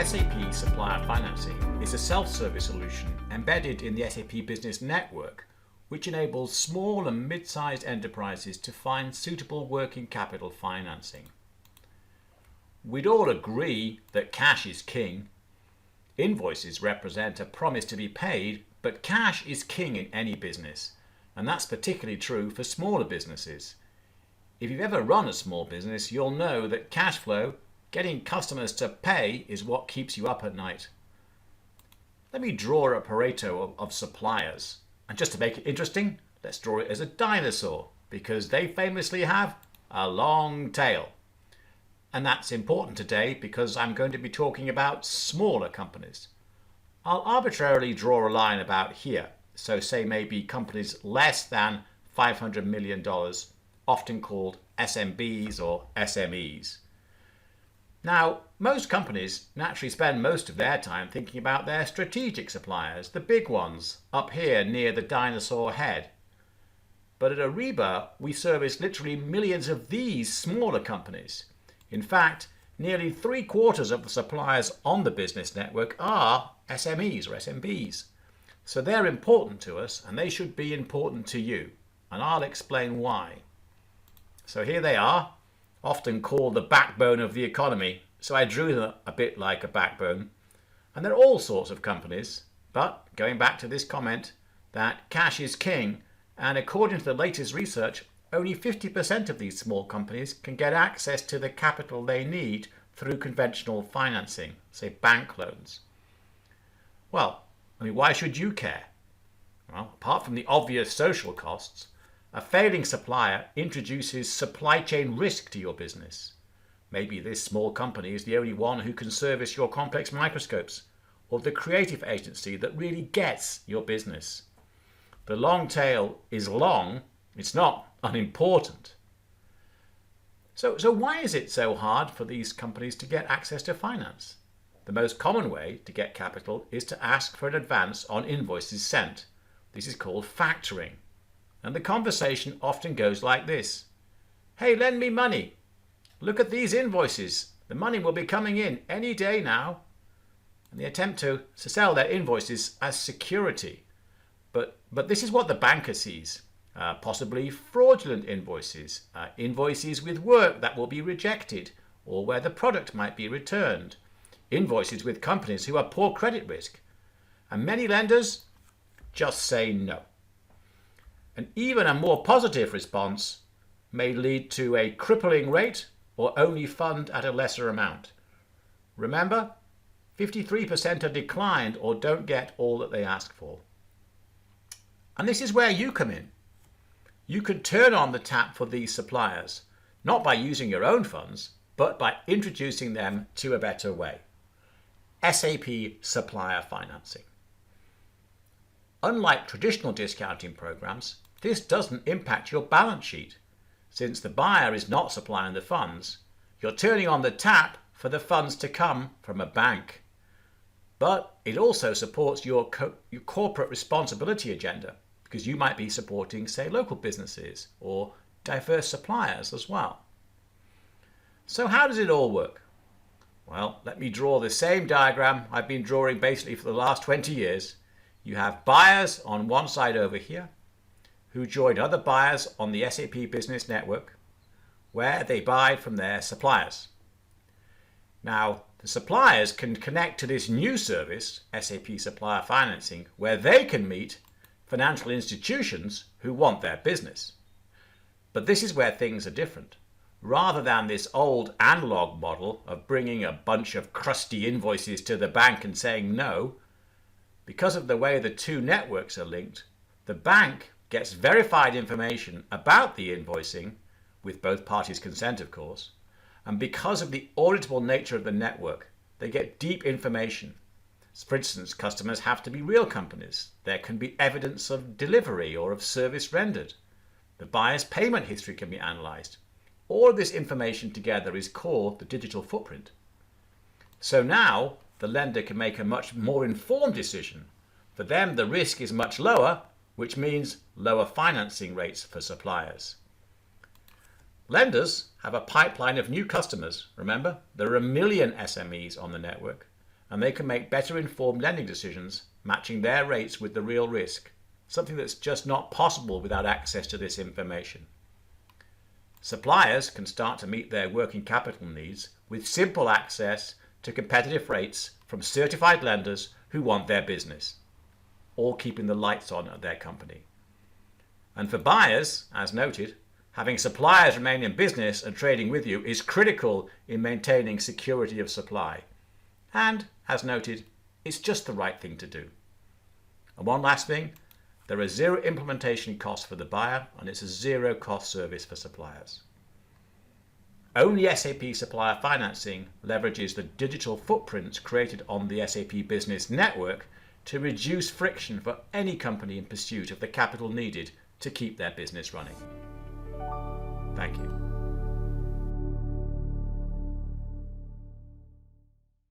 SAP Supplier Financing is a self-service solution embedded in the SAP Business Network, which enables small and mid-sized enterprises to find suitable working capital financing. We'd all agree that cash is king. Invoices represent a promise to be paid, but cash is king in any business, and that's particularly true for smaller businesses. If you've ever run a small business, you'll know that cash flow, getting customers to pay, is what keeps you up at night. Let me draw a Pareto of suppliers. And just to make it interesting, let's draw it as a dinosaur, because they famously have a long tail. And that's important today because I'm going to be talking about smaller companies. I'll arbitrarily draw a line about here, so say maybe companies less than $500 million, often called SMBs or SMEs. Now, most companies naturally spend most of their time thinking about their strategic suppliers, the big ones, up here near the dinosaur head. But at Ariba, we service literally millions of these smaller companies. In fact, nearly 3/4 of the suppliers on the business network are SMEs or SMBs. So they're important to us, and they should be important to you. And I'll explain why. So here they are, often called the backbone of the economy, so I drew them a bit like a backbone. And there are all sorts of companies, but going back to this comment that cash is king, and according to the latest research, only 50% of these small companies can get access to the capital they need through conventional financing, say bank loans. Well, why should you care? Well, apart from the obvious social costs, a failing supplier introduces supply chain risk to your business. Maybe this small company is the only one who can service your complex microscopes, or the creative agency that really gets your business. The long tail is long, it's not unimportant. So why is it so hard for these companies to get access to finance? The most common way to get capital is to ask for an advance on invoices sent. This is called factoring. And the conversation often goes like this. Hey, lend me money. Look at these invoices. The money will be coming in any day now. And they attempt to sell their invoices as security. But this is what the banker sees. Possibly fraudulent invoices, invoices with work that will be rejected, or where the product might be returned, invoices with companies who have poor credit risk. And many lenders just say no. And even a more positive response may lead to a crippling rate or only fund at a lesser amount. Remember, 53% are declined or don't get all that they ask for. And this is where you come in. You can turn on the tap for these suppliers, not by using your own funds, but by introducing them to a better way. SAP Supplier Financing. Unlike traditional discounting programs, this doesn't impact your balance sheet. Since the buyer is not supplying the funds, you're turning on the tap for the funds to come from a bank. But it also supports your corporate responsibility agenda, because you might be supporting, say, local businesses or diverse suppliers as well. So how does it all work? Well, let me draw the same diagram I've been drawing basically for the last 20 years. You have buyers on one side over here who join other buyers on the SAP Business Network, where they buy from their suppliers. Now, the suppliers can connect to this new service, SAP Supplier Financing, where they can meet financial institutions who want their business. But this is where things are different. Rather than this old analog model of bringing a bunch of crusty invoices to the bank and saying no, because of the way the two networks are linked, the bank gets verified information about the invoicing, with both parties' consent of course, and because of the auditable nature of the network, they get deep information. For instance, customers have to be real companies. There can be evidence of delivery or of service rendered. The buyer's payment history can be analyzed. All of this information together is called the digital footprint. So now the lender can make a much more informed decision. For them, the risk is much lower, which means lower financing rates for suppliers. Lenders have a pipeline of new customers. Remember, there are 1 million SMEs on the network, and they can make better informed lending decisions, matching their rates with the real risk, something that's just not possible without access to this information. Suppliers can start to meet their working capital needs with simple access to competitive rates from certified lenders who want their business, all keeping the lights on at their company. And for buyers, as noted, having suppliers remain in business and trading with you is critical in maintaining security of supply. And, as noted, it's just the right thing to do. And one last thing, there are zero implementation costs for the buyer, and it's a zero cost service for suppliers. Only SAP Supplier Financing leverages the digital footprints created on the SAP Business Network to reduce friction for any company in pursuit of the capital needed to keep their business running. Thank you.